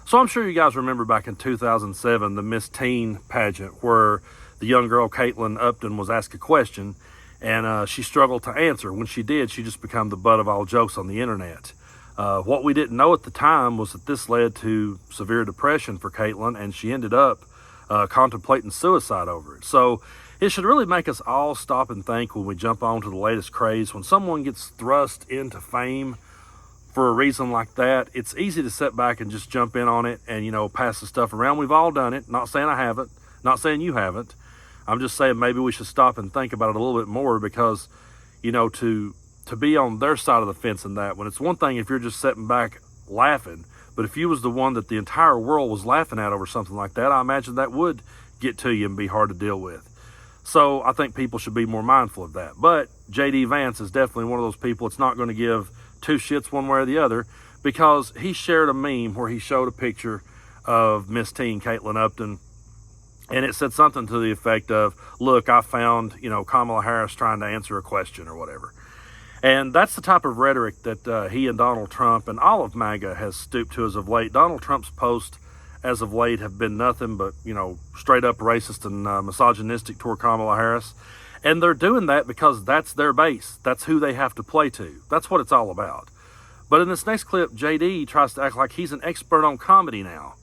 So I'm sure you guys remember back in 2007, the Miss Teen pageant where the young girl Caitlin Upton was asked a question and she struggled to answer. When she did, she just became the butt of all jokes on the internet. What we didn't know at the time was that this led to severe depression for Caitlin, and she ended up contemplating suicide over it. So it should really make us all stop and think when we jump onto the latest craze. When someone gets thrust into fame for a reason like that, it's easy to sit back and just jump in on it and, pass the stuff around. We've all done it. Not saying I haven't, not saying you haven't. I'm just saying maybe we should stop and think about it a little bit more because, to be on their side of the fence in that, when it's one thing if you're just sitting back laughing, but if you was the one that the entire world was laughing at over something like that, I imagine that would get to you and be hard to deal with. So I think people should be more mindful of that. But JD Vance is definitely one of those people that's not going to give two shits one way or the other, because he shared a meme where he showed a picture of Miss Teen Caitlin Upton, and it said something to the effect of, look, I found, Kamala Harris trying to answer a question or whatever. And that's the type of rhetoric that he and Donald Trump and all of MAGA has stooped to as of late. Donald Trump's posts as of late have been nothing but, straight up racist and misogynistic toward Kamala Harris. And they're doing that because that's their base. That's who they have to play to. That's what it's all about. But in this next clip, JD tries to act like he's an expert on comedy now.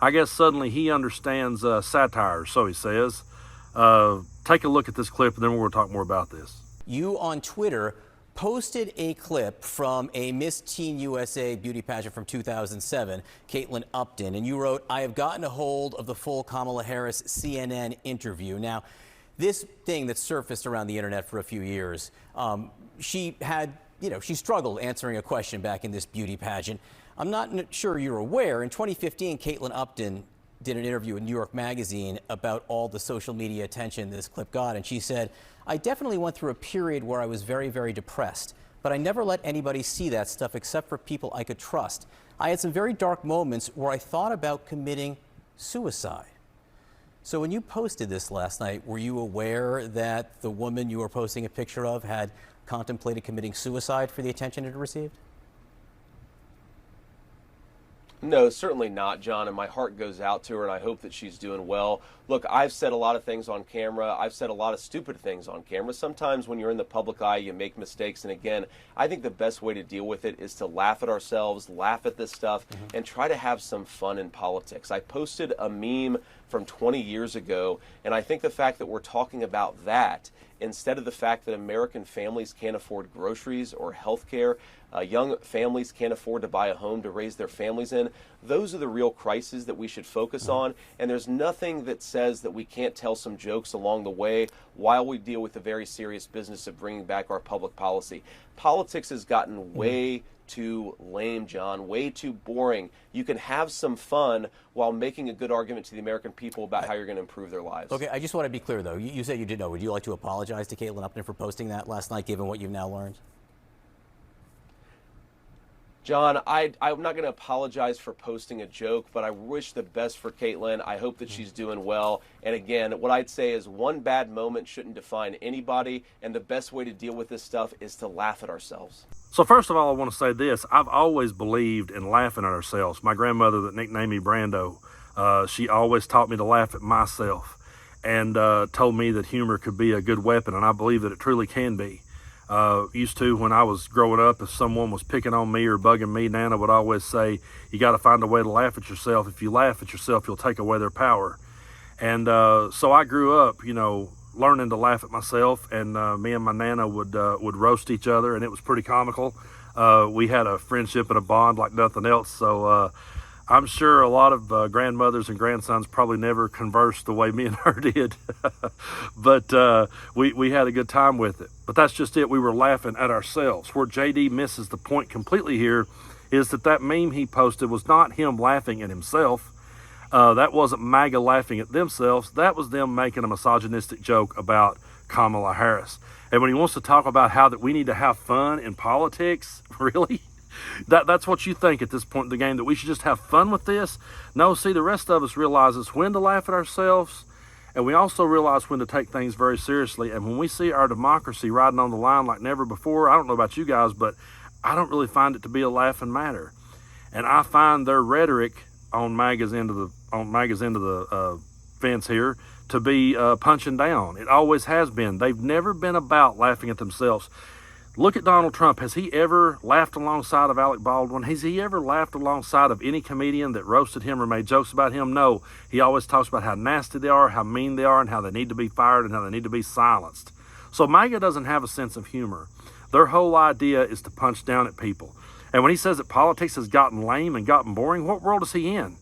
I guess suddenly he understands satire, so he says. Take a look at this clip, and then we're going to talk more about this. You on Twitter posted a clip from a Miss Teen USA beauty pageant from 2007, Caitlin Upton, and you wrote, "I have gotten a hold of the full Kamala Harris CNN interview." Now, this thing that surfaced around the internet for a few years, she had, she struggled answering a question back in this beauty pageant. I'm not sure you're aware, in 2015, Caitlin Upton did an interview with New York Magazine about all the social media attention this clip got, and she said, "I definitely went through a period where I was very, very depressed, but I never let anybody see that stuff except for people I could trust. I had some very dark moments where I thought about committing suicide." So when you posted this last night, were you aware that the woman you were posting a picture of had contemplated committing suicide for the attention it received? No, certainly not, John, and my heart goes out to her, and I hope that she's doing well. Look, I've said a lot of things on camera. I've said a lot of stupid things on camera. Sometimes when you're in the public eye, you make mistakes, and again, I think the best way to deal with it is to laugh at ourselves, laugh at this stuff, and try to have some fun in politics. I posted a meme from 20 years ago, and I think the fact that we're talking about that instead of the fact that American families can't afford groceries or health care, young families can't afford to buy a home to raise their families in, those are the real crises that we should focus on. And there's nothing that says that we can't tell some jokes along the way while we deal with the very serious business of bringing back our public policy. Politics has gotten way too lame, John, way too boring. You can have some fun while making a good argument to the American people about how you're going to improve their lives. Okay, I just want to be clear, though. You said you did know. Would you like to apologize to Caitlin Upton for posting that last night, given what you've now learned? John, I'm not going to apologize for posting a joke, but I wish the best for Caitlin. I hope that she's doing well. And again, what I'd say is one bad moment shouldn't define anybody, and the best way to deal with this stuff is to laugh at ourselves. So first of all, I want to say this. I've always believed in laughing at ourselves. My grandmother that nicknamed me Brando, she always taught me to laugh at myself and told me that humor could be a good weapon, and I believe that it truly can be. Used to, when I was growing up, if someone was picking on me or bugging me, Nana would always say, you got to find a way to laugh at yourself. If you laugh at yourself, you'll take away their power. And so I grew up, learning to laugh at myself, and me and my Nana would roast each other, and it was pretty comical. We had a friendship and a bond like nothing else. So I'm sure a lot of grandmothers and grandsons probably never conversed the way me and her did. But we had a good time with it. But that's just it. We were laughing at ourselves. Where JD misses the point completely here is that meme he posted was not him laughing at himself. That wasn't MAGA laughing at themselves. That was them making a misogynistic joke about Kamala Harris. And when he wants to talk about how that we need to have fun in politics, really? That's what you think at this point in the game, that we should just have fun with this? No, see, the rest of us realizes when to laugh at ourselves, and we also realize when to take things very seriously. And when we see our democracy riding on the line like never before, I don't know about you guys, but I don't really find it to be a laughing matter. And I find their rhetoric on MAGA's end of the fence here to be punching down. It always has been. They've never been about laughing at themselves. Look at Donald Trump. Has he ever laughed alongside of Alec Baldwin? Has he ever laughed alongside of any comedian that roasted him or made jokes about him? No. He always talks about how nasty they are, how mean they are, and how they need to be fired and how they need to be silenced. So MAGA doesn't have a sense of humor. Their whole idea is to punch down at people. And when he says that politics has gotten lame and gotten boring, what world is he in?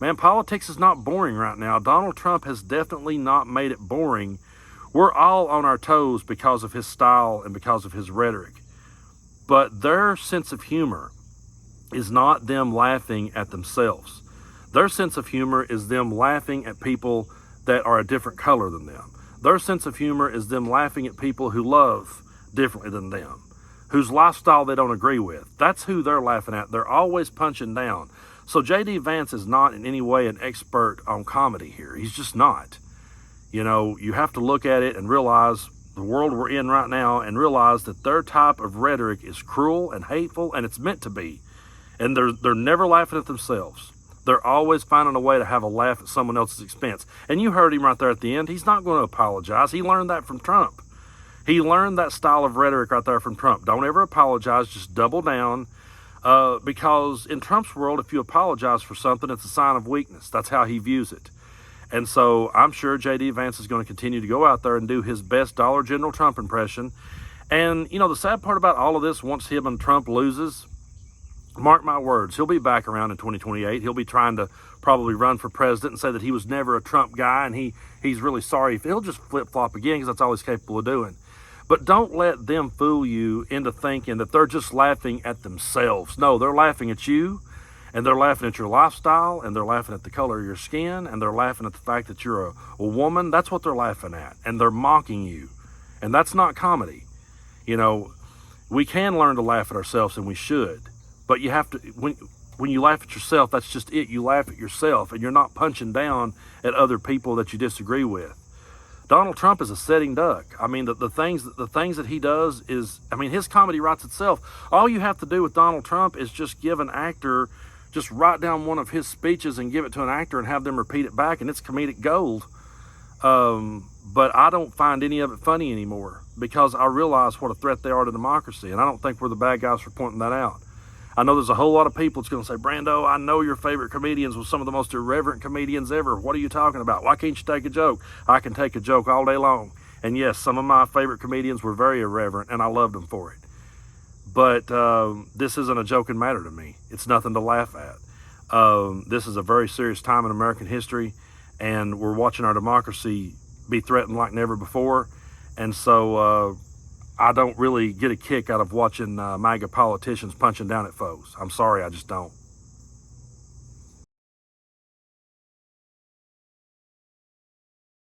Man, politics is not boring right now. Donald Trump has definitely not made it boring. We're all on our toes because of his style and because of his rhetoric. But their sense of humor is not them laughing at themselves. Their sense of humor is them laughing at people that are a different color than them. Their sense of humor is them laughing at people who love differently than them, whose lifestyle they don't agree with. That's who they're laughing at. They're always punching down. So J.D. Vance is not in any way an expert on comedy here. He's just not. You know, you have to look at it and realize the world we're in right now and realize that their type of rhetoric is cruel and hateful, and it's meant to be. And they're never laughing at themselves. They're always finding a way to have a laugh at someone else's expense. And you heard him right there at the end. He's not going to apologize. He learned that from Trump. He learned that style of rhetoric right there from Trump. Don't ever apologize. Just double down. Because in Trump's world, if you apologize for something, it's a sign of weakness. That's how he views it. And so I'm sure J.D. Vance is going to continue to go out there and do his best Dollar General Trump impression. And, you know, the sad part about all of this, once him and Trump loses, mark my words, he'll be back around in 2028. He'll be trying to probably run for president and say that he was never a Trump guy and he's really sorry. He'll just flip-flop again because that's all he's capable of doing. But don't let them fool you into thinking that they're just laughing at themselves. No, they're laughing at you. And they're laughing at your lifestyle, and they're laughing at the color of your skin, and they're laughing at the fact that you're a woman. That's what they're laughing at, and they're mocking you. And that's not comedy. You know, we can learn to laugh at ourselves, and we should. But you have to, when you laugh at yourself, that's just it. You laugh at yourself, and you're not punching down at other people that you disagree with. Donald Trump is a sitting duck. I mean, the things that he does is, I mean, his comedy writes itself. All you have to do with Donald Trump is just give an actor, just write down one of his speeches and give it to an actor and have them repeat it back, and it's comedic gold. But I don't find any of it funny anymore because I realize what a threat they are to democracy, and I don't think we're the bad guys for pointing that out. I know there's a whole lot of people that's going to say, Brando, I know your favorite comedians were some of the most irreverent comedians ever. What are you talking about? Why can't you take a joke? I can take a joke all day long. And yes, some of my favorite comedians were very irreverent, and I loved them for it. But this isn't a joking matter to me. It's nothing to laugh at. This is a very serious time in American history, and we're watching our democracy be threatened like never before. And so I don't really get a kick out of watching MAGA politicians punching down at foes. I'm sorry, I just don't.